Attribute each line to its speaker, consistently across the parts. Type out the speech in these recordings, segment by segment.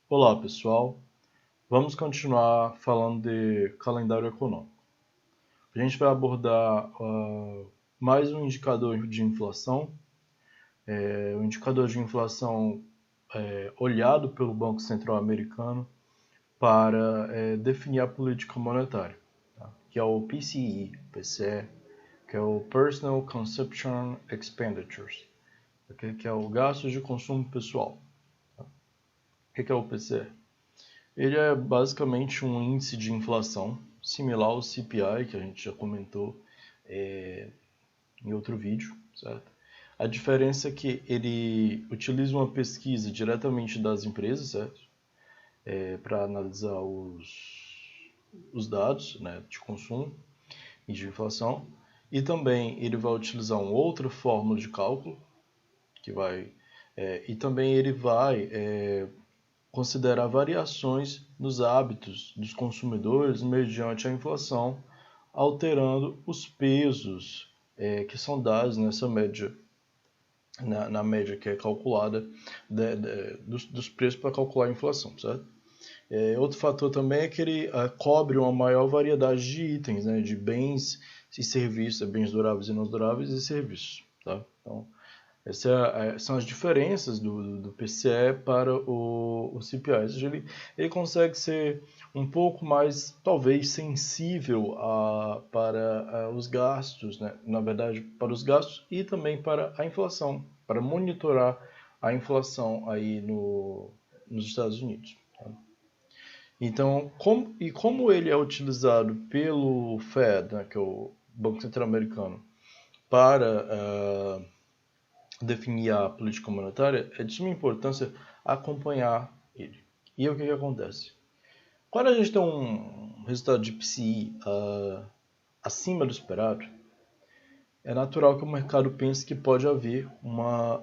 Speaker 1: Olá, pessoal. Vamos continuar falando de calendário econômico. A gente vai abordar mais um indicador de inflação, um indicador de inflação olhado pelo Banco Central Americano para definir a política monetária, tá? Que é o PCE, que é o Personal Consumption Expenditures, que é o gasto de consumo pessoal. Tá? O que é o PCE? Ele é basicamente um índice de inflação, similar ao CPI, que a gente já comentou em outro vídeo, certo? A diferença é que ele utiliza uma pesquisa diretamente das empresas, certo? Para analisar os dados, né, de consumo e de inflação. E também ele vai utilizar uma outra fórmula de cálculo, que vai... e também ele vai considerar variações nos hábitos dos consumidores mediante a inflação, alterando os pesos que são dados nessa média, na média que é calculada dos preços para calcular a inflação, certo? Outro fator também é que ele cobre uma maior variedade de itens, né, de bens e serviços, bens duráveis e não duráveis e serviços, tá? Então, essas são as diferenças do PCE para o CPI. Ou seja, ele consegue ser um pouco mais, talvez, sensível para os gastos, né? Na verdade, para os gastos e também para a inflação, para monitorar a inflação aí nos Estados Unidos. Tá? Então, como ele é utilizado pelo Fed, né, que é o Banco Central Americano, para definir a política monetária, é de suma importância acompanhar ele. E aí, o que acontece? Quando a gente tem um resultado de PCI acima do esperado, é natural que o mercado pense que pode haver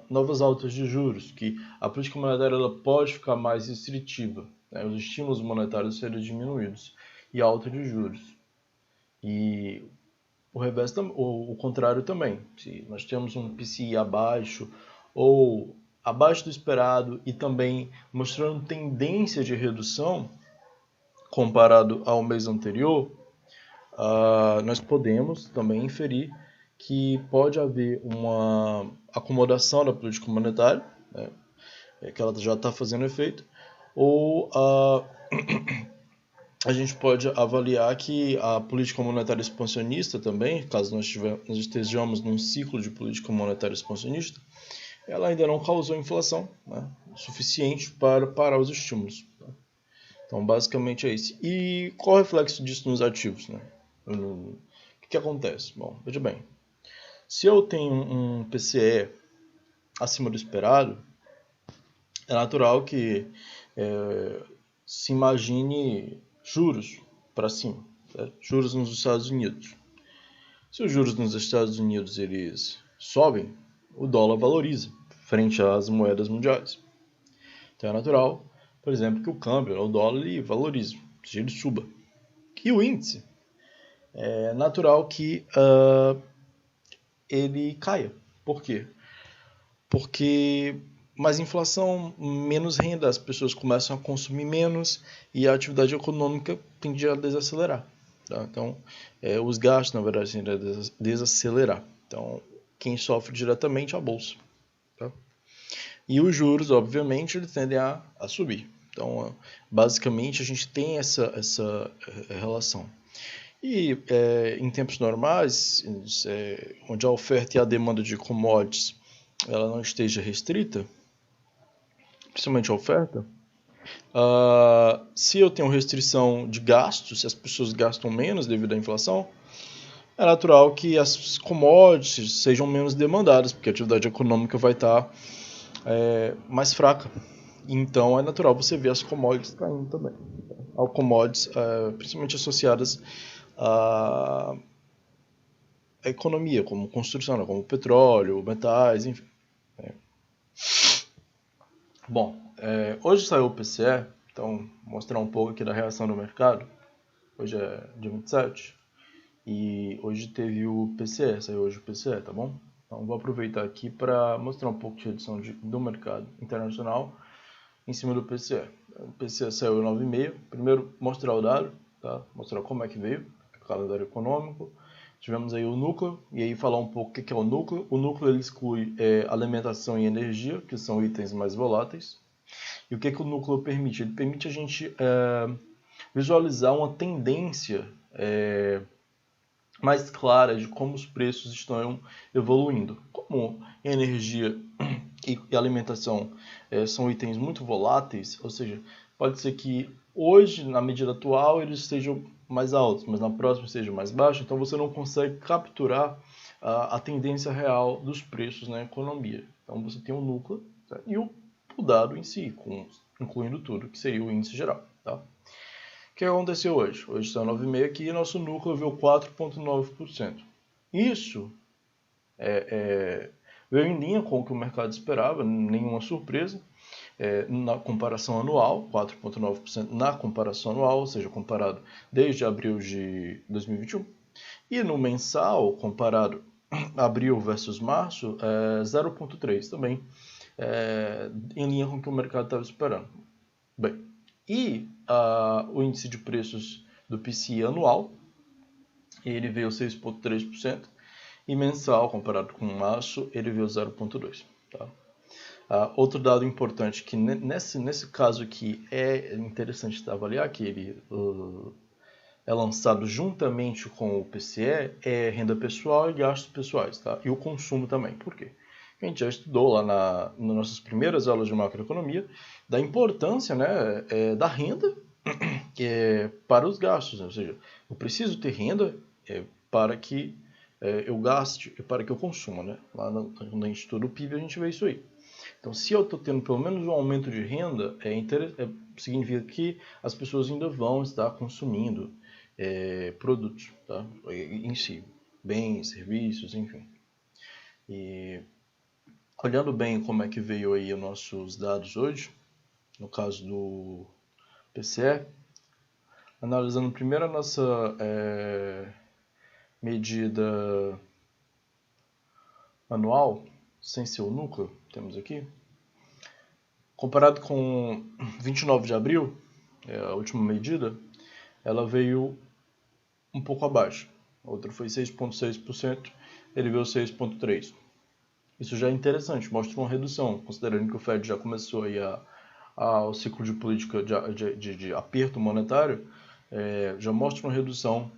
Speaker 1: novas altas de juros, que a política monetária ela pode ficar mais restritiva, né? Os estímulos monetários serem diminuídos e a alta de juros. E o reverso, o contrário também. Se nós temos um PCI abaixo ou abaixo do esperado e também mostrando tendência de redução comparado ao mês anterior, nós podemos também inferir que pode haver uma acomodação da política monetária, né, que ela já está fazendo efeito, ou a gente pode avaliar que a política monetária expansionista também, caso nós estejamos num ciclo de política monetária expansionista, ela ainda não causou inflação, né, suficiente para parar os estímulos. Tá? Então, basicamente é isso. E qual é o reflexo disso nos ativos? Né? O que acontece? Bom, veja bem. Se eu tenho um PCE acima do esperado, é natural que se imagine juros para cima, certo? Juros nos Estados Unidos. Se os juros nos Estados Unidos eles sobem, o dólar valoriza frente às moedas mundiais. Então é natural, por exemplo, que o câmbio, o dólar, ele valorize, ele suba. E o índice, é natural que ele caia. Por quê? Porque mais inflação, menos renda, as pessoas começam a consumir menos e a atividade econômica tende a desacelerar. Tá? Então, os gastos, na verdade, tendem a desacelerar. Então, quem sofre diretamente é a bolsa. Tá? E os juros, obviamente, eles tendem a subir. Então, basicamente, a gente tem essa relação. E em tempos normais, onde a oferta e a demanda de commodities ela não esteja restrita, principalmente a oferta, se eu tenho restrição de gastos, se as pessoas gastam menos devido à inflação, é natural que as commodities sejam menos demandadas, porque a atividade econômica vai estar mais fraca. Então é natural você ver as commodities caindo também. As commodities, principalmente associadas à economia, como construção, né, como petróleo, metais, enfim. Bom, hoje saiu o PCE, então vou mostrar um pouco aqui da reação do mercado. Hoje é dia 27 e hoje teve o PCE, saiu hoje o PCE, tá bom? Então vou aproveitar aqui para mostrar um pouco de redução do mercado internacional em cima do PCE. O PCE saiu 9,5. Primeiro, mostrar o dado, tá? Mostrar como é que veio, o calendário econômico. Tivemos aí o núcleo, e aí falar um pouco o que é o núcleo. O núcleo ele exclui alimentação e energia, que são itens mais voláteis. E o que o núcleo permite? Ele permite a gente visualizar uma tendência mais clara de como os preços estão evoluindo. Como energia e alimentação são itens muito voláteis, ou seja, pode ser que hoje, na medida atual, eles estejam mais altos, mas na próxima estejam mais baixos, então você não consegue capturar a tendência real dos preços na economia. Então você tem um núcleo, tá? E o dado em si, incluindo tudo, que seria o índice geral. Tá? O que aconteceu hoje? Hoje está 9,5 aqui e nosso núcleo veio 4,9%. Isso veio em linha com o que o mercado esperava, nenhuma surpresa. Na comparação anual, 4,9% na comparação anual, ou seja, comparado desde abril de 2021. E no mensal, comparado abril versus março, 0,3% também, em linha com o que o mercado estava esperando. Bem, e o índice de preços do PCE anual, ele veio 6,3%, e mensal, comparado com março, ele veio 0,2%. Tá? Outro dado importante que nesse caso aqui é interessante avaliar, que ele é lançado juntamente com o PCE, é renda pessoal e gastos pessoais, tá? E o consumo também. Por quê? A gente já estudou lá nas nossas primeiras aulas de macroeconomia da importância, né, da renda para os gastos, né? Ou seja, eu preciso ter renda para que eu gaste e para que eu consuma, né? Lá quando a gente estuda o PIB a gente vê isso aí. Então, se eu estou tendo pelo menos um aumento de renda, significa que as pessoas ainda vão estar consumindo produtos, tá? Em si, bens, serviços, enfim. E olhando bem como é que veio aí os nossos dados hoje, no caso do PCE, analisando primeiro a nossa medida anual, sem ser o núcleo, temos aqui, comparado com 29 de abril, a última medida, ela veio um pouco abaixo. A outra foi 6,6%, ele veio 6,3%. Isso já é interessante, mostra uma redução, considerando que o Fed já começou aí o ciclo de política de aperto monetário, já mostra uma redução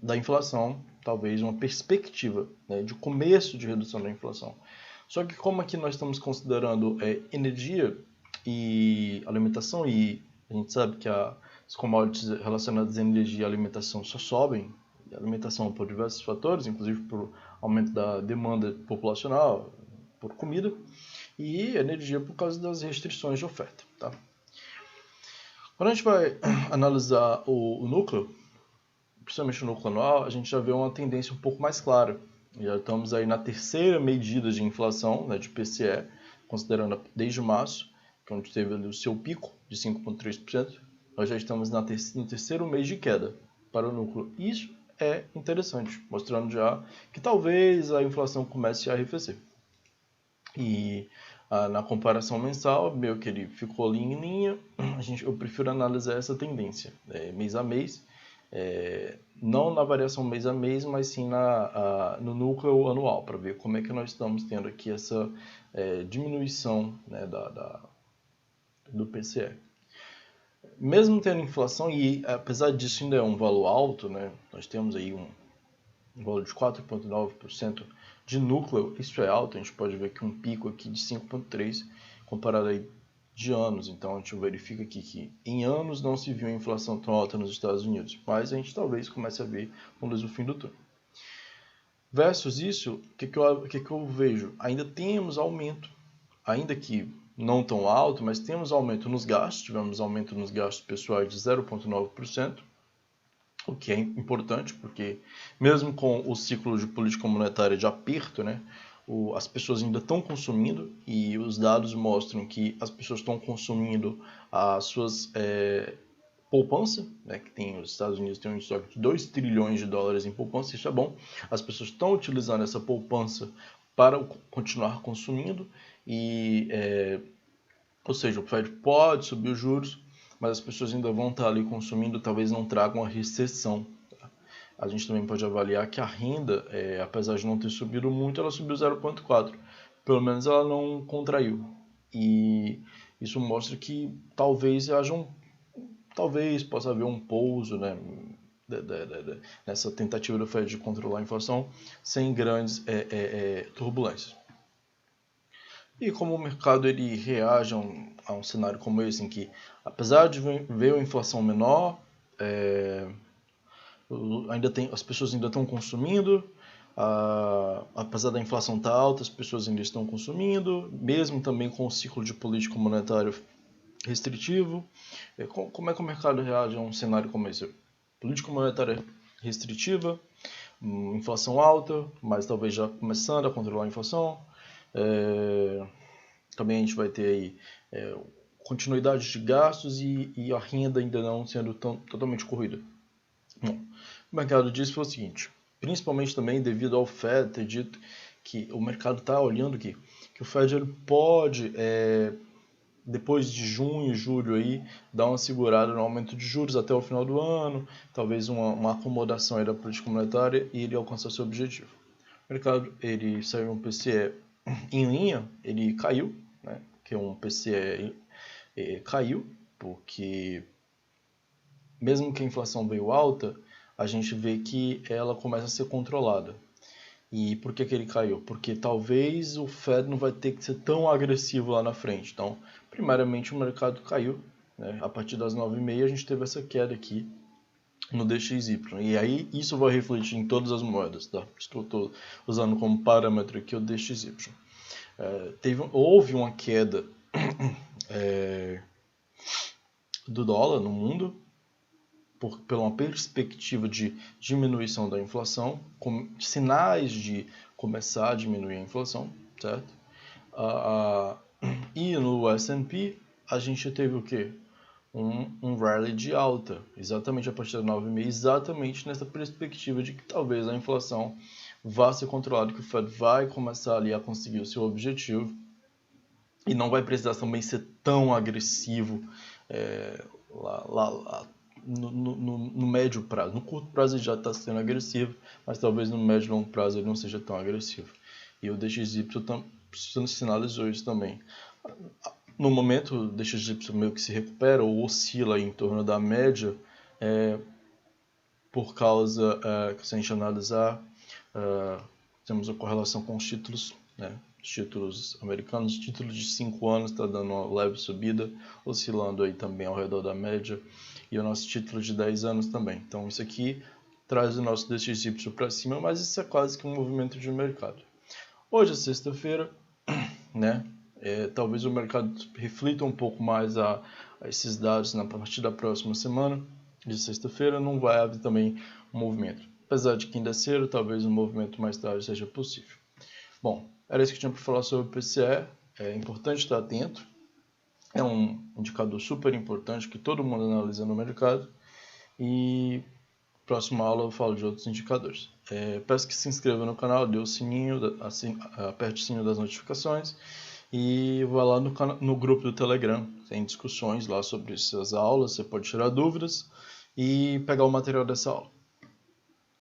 Speaker 1: da inflação, talvez uma perspectiva, né, de começo de redução da inflação. Só que como aqui nós estamos considerando energia e alimentação, e a gente sabe que as commodities relacionadas à energia e alimentação só sobem, e a alimentação por diversos fatores, inclusive por aumento da demanda populacional por comida, e energia por causa das restrições de oferta. Tá? Quando a gente vai analisar o núcleo, principalmente o núcleo anual, a gente já vê uma tendência um pouco mais clara. Já estamos aí na terceira medida de inflação, né, de PCE, considerando desde março, que é onde teve ali o seu pico de 5,3%, nós já estamos no terceiro mês de queda para o núcleo. Isso é interessante, mostrando já que talvez a inflação comece a arrefecer. E na comparação mensal, meio que ele ficou ali em linha, eu prefiro analisar essa tendência, mês a mês, não na variação mês a mês, mas sim no núcleo anual, para ver como é que nós estamos tendo aqui essa diminuição, né, do PCE. Mesmo tendo inflação, e apesar disso ainda é um valor alto, né, nós temos aí um valor de 4,9% de núcleo, isso é alto, a gente pode ver que um pico aqui de 5,3% comparado aí de anos, então a gente verifica aqui que em anos não se viu uma inflação tão alta nos Estados Unidos, mas a gente talvez comece a ver com luz no fim do túnel. Versus isso, o que eu vejo? Ainda temos aumento, ainda que não tão alto, mas temos aumento nos gastos, tivemos aumento nos gastos pessoais de 0,9%, o que é importante, porque mesmo com o ciclo de política monetária de aperto, né, as pessoas ainda estão consumindo, e os dados mostram que as pessoas estão consumindo as suas poupança, né, que os Estados Unidos têm um estoque de 2 trilhões de dólares em poupança, isso é bom. As pessoas estão utilizando essa poupança para continuar consumindo, e Ou seja, o Fed pode subir os juros, mas as pessoas ainda vão estar ali consumindo, talvez não traga uma recessão. A gente também pode avaliar que a renda, apesar de não ter subido muito, ela subiu 0,4. Pelo menos ela não contraiu. E isso mostra que talvez talvez possa haver um pouso, né, nessa tentativa do Fed de controlar a inflação sem grandes turbulências. E como o mercado ele reage a um cenário como esse, em que apesar de ver uma inflação menor, as pessoas ainda estão consumindo, apesar da inflação estar alta, as pessoas ainda estão consumindo, mesmo também com o ciclo de político monetário restritivo. Como é que o mercado reage a um cenário como esse? Política monetária restritiva, inflação alta, mas talvez já começando a controlar a inflação. Também a gente vai ter aí continuidade de gastos e a renda ainda não sendo totalmente corrida. Bom, o mercado disse foi o seguinte, principalmente também devido ao Fed ter dito que o mercado está olhando que o Fed ele pode, depois de junho e julho, aí, dar uma segurada no aumento de juros até o final do ano, talvez uma acomodação aí da política monetária e ele alcançar seu objetivo. O mercado ele saiu um PCE em linha, ele caiu, né? Que um PCE caiu, porque mesmo que a inflação veio alta, a gente vê que ela começa a ser controlada. E por que ele caiu? Porque talvez o Fed não vai ter que ser tão agressivo lá na frente. Então, primariamente o mercado caiu, né? A partir das 9h30 a gente teve essa queda aqui no DXY. E aí isso vai refletir em todas as moedas, tá? Por isso que eu estou usando como parâmetro aqui o DXY. Houve uma queda do dólar no mundo, pela uma perspectiva de diminuição da inflação, com sinais de começar a diminuir a inflação, certo? E no S&P a gente teve o quê? Um rally de alta, exatamente a partir das 9h30, exatamente nessa perspectiva de que talvez a inflação vá ser controlada, que o Fed vai começar ali a conseguir o seu objetivo e não vai precisar também ser tão agressivo no médio prazo. No curto prazo ele já está sendo agressivo, mas talvez no médio e longo prazo ele não seja tão agressivo. E o DXY sinalizou isso também. No momento, o DXY meio que se recupera ou oscila em torno da média, por causa que se a gente analisar, temos a correlação com os títulos, né? Os títulos americanos, títulos de 5 anos está dando uma leve subida, oscilando aí também ao redor da média, e o nosso título de 10 anos também. Então isso aqui traz o nosso DXY para cima, mas isso é quase que um movimento de mercado. Hoje é sexta-feira, né? Talvez o mercado reflita um pouco mais a esses dados na partir da próxima semana. De sexta-feira não vai haver também um movimento. Apesar de que ainda é cedo, talvez um movimento mais tarde seja possível. Bom, era isso que eu tinha para falar sobre o PCE. É importante estar atento. É um indicador super importante que todo mundo analisa no mercado. E próxima aula eu falo de outros indicadores. Peço que se inscreva no canal, dê o sininho, aperte o sininho das notificações e vá lá no grupo do Telegram. Tem discussões lá sobre essas aulas, você pode tirar dúvidas e pegar o material dessa aula.